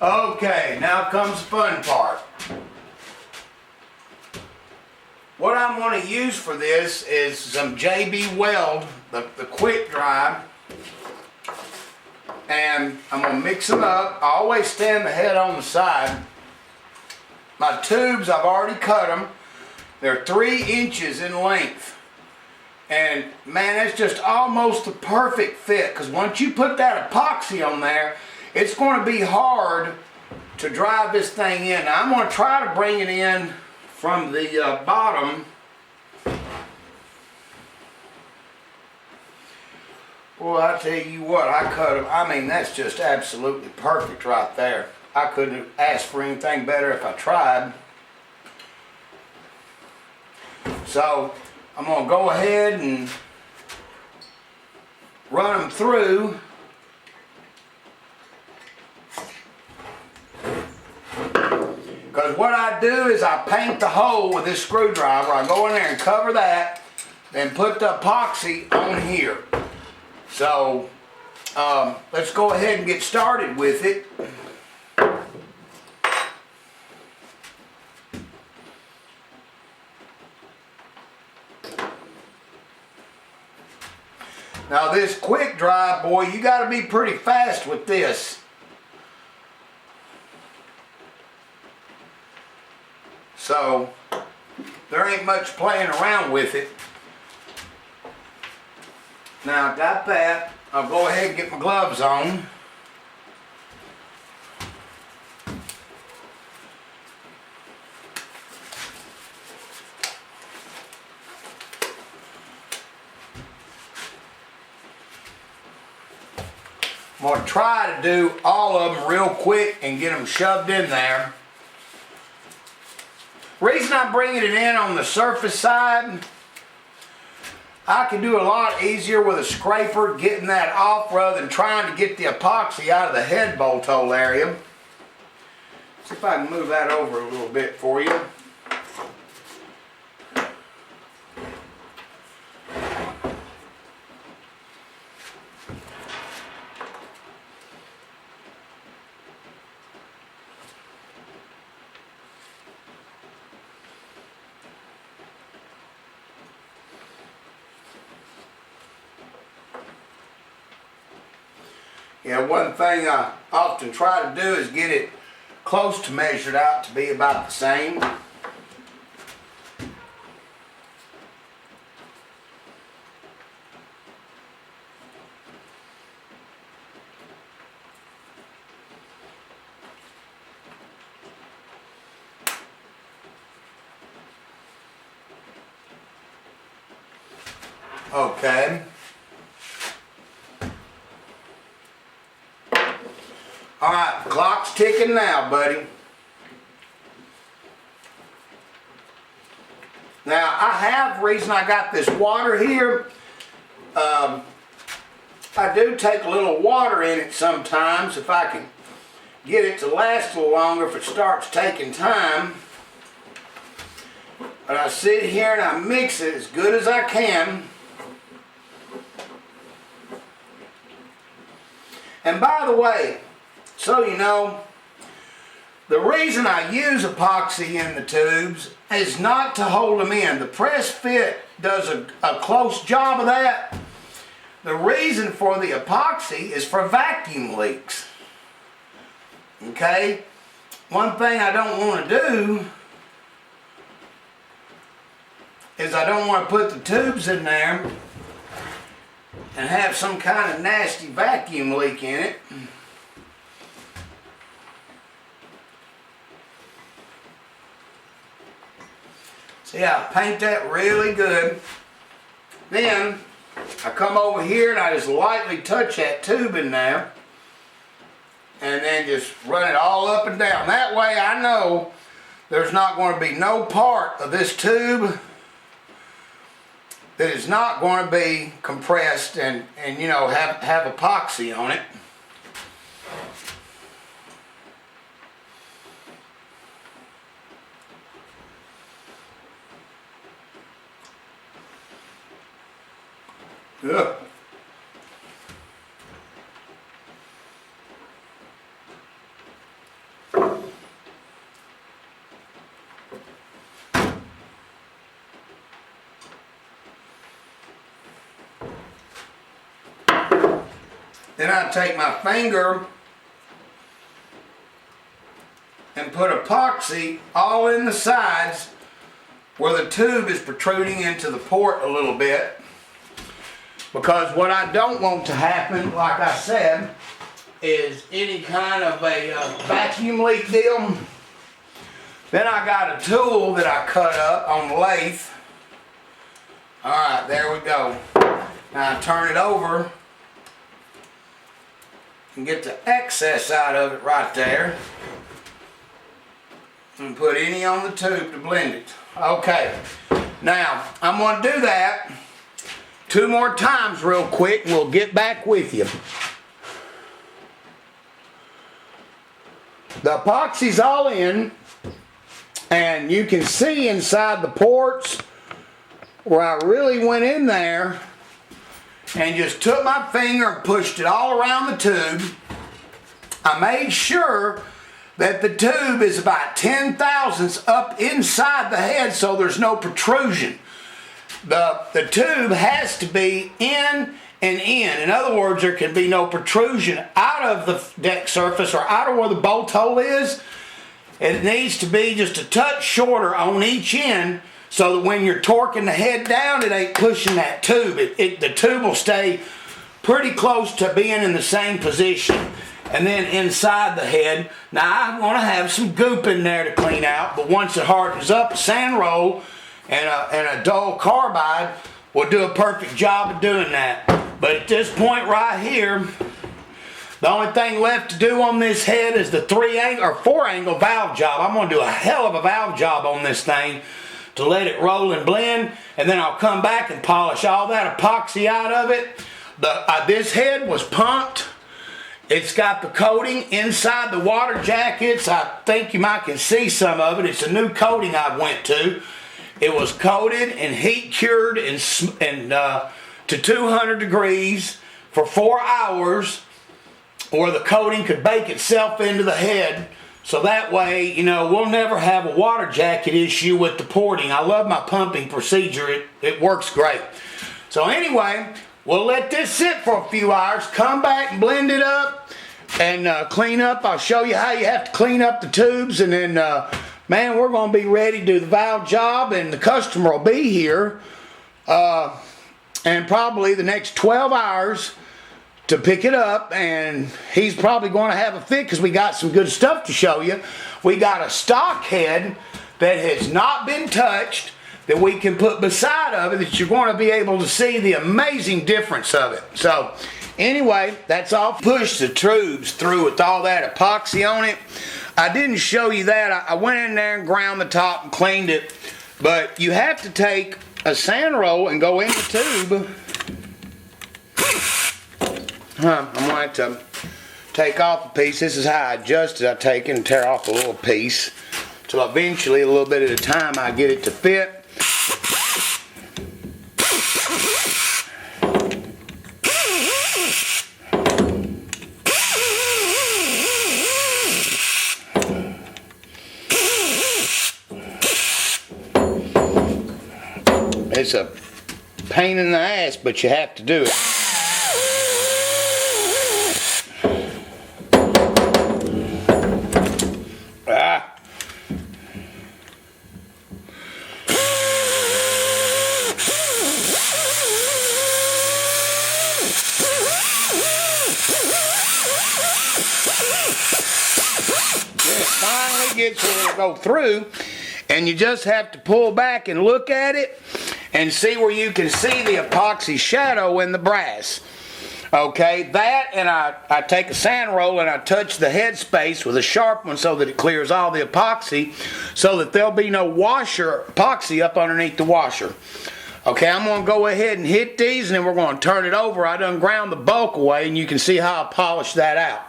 Okay, now comes the fun part. What I'm going to use for this is some JB Weld, the quick dry. And I'm going to mix them up. I always stand the head on the side. My tubes, I've already cut them. They're 3 inches in length. And man, it's just almost the perfect fit, because once you put that epoxy on there, it's going to be hard to drive this thing in. Now I'm going to try to bring it in from the bottom. Well, I tell you what, I cut them. I mean, that's just absolutely perfect right there. I couldn't have asked for anything better if I tried. So I'm going to go ahead and run them through. Because what I do is I paint the hole with this screwdriver. I go in there and cover that, then put the epoxy on here. So let's go ahead and get started with it. Now this quick dry, boy, you got to be pretty fast with this. So there ain't much playing around with it. Now I got that. I'll go ahead and get my gloves on. I'm going to try to do all of them real quick and get them shoved in there. Reason I'm bringing it in on the surface side, I can do a lot easier with a scraper getting that off rather than trying to get the epoxy out of the head bolt hole area. See if I can move that over a little bit for you. Yeah, one thing I often try to do is get it close to measured out to be about the same. Okay. Alright, the clock's ticking now, buddy. Now, I have, reason I got this water here, I do take a little water in it sometimes if I can get it to last a little longer if it starts taking time. But I sit here and I mix it as good as I can. And by the way, so you know, the reason I use epoxy in the tubes is not to hold them in. The press fit does a close job of that. The reason for the epoxy is for vacuum leaks. Okay? One thing I don't want to do is I don't want to put the tubes in there and have some kind of nasty vacuum leak in it. See, I paint that really good. Then I come over here and I just lightly touch that tube in there and then just run it all up and down. That way I know there's not going to be no part of this tube that is not going to be compressed and you know, have epoxy on it. Ugh. Then I take my finger and put epoxy all in the sides where the tube is protruding into the port a little bit. Because what I don't want to happen, like I said, is any kind of a vacuum leak deal. Then I got a tool that I cut up on the lathe. Alright, there we go. Now I turn it over and get the excess out of it right there. And put any on the tube to blend it. Okay, now I'm going to do that 2 more times real quick and we'll get back with you. The epoxy's all in and you can see inside the ports where I really went in there and just took my finger and pushed it all around the tube. I made sure that the tube is about 10 thousandths up inside the head so there's no protrusion. The tube has to be in and in. In other words, there can be no protrusion out of the deck surface or out of where the bolt hole is. It needs to be just a touch shorter on each end so that when you're torquing the head down, it ain't pushing that tube. The tube will stay pretty close to being in the same position. And then inside the head, now I want to have some goop in there to clean out, but once it hardens up, a sand roll and a dull carbide will do a perfect job of doing that. But at this point right here, the only thing left to do on this head is the 4-angle valve job. I'm going to do a hell of a valve job on this thing to let it roll and blend, and then I'll come back and polish all that epoxy out of it. This head was pumped. It's got the coating inside the water jackets. I think you might can see some of it. It's a new coating I went to. It was coated and heat cured to 200 degrees for 4 hours where the coating could bake itself into the head. So that way, you know, we'll never have a water jacket issue with the porting. I love my pumping procedure. It works great. So anyway, we'll let this sit for a few hours, come back and blend it up and clean up. I'll show you how you have to clean up the tubes, and then, man, we're going to be ready to do the valve job, and the customer will be here and probably the next 12 hours to pick it up, and he's probably going to have a fit because we got some good stuff to show you. We got a stock head that has not been touched that we can put beside of it that you're going to be able to see the amazing difference of it. So anyway, that's all. Push the tubes through with all that epoxy on it. I didn't show you that. I went in there and ground the top and cleaned it, but you have to take a sand roll and go in the tube. I'm going to take off a piece. This is how I adjust it. I take it and tear off a little piece. So eventually, a little bit at a time, I get it to fit. It's a pain in the ass, but you have to do it. It finally gets where it'll go through, and you just have to pull back and look at it and see where you can see the epoxy shadow in the brass. Okay, that, and I take a sand roll and I touch the head space with a sharp one so that it clears all the epoxy, so that there'll be no epoxy up underneath the washer. Okay, I'm going to go ahead and hit these, and then we're going to turn it over. I done ground the bulk away, and you can see how I polished that out.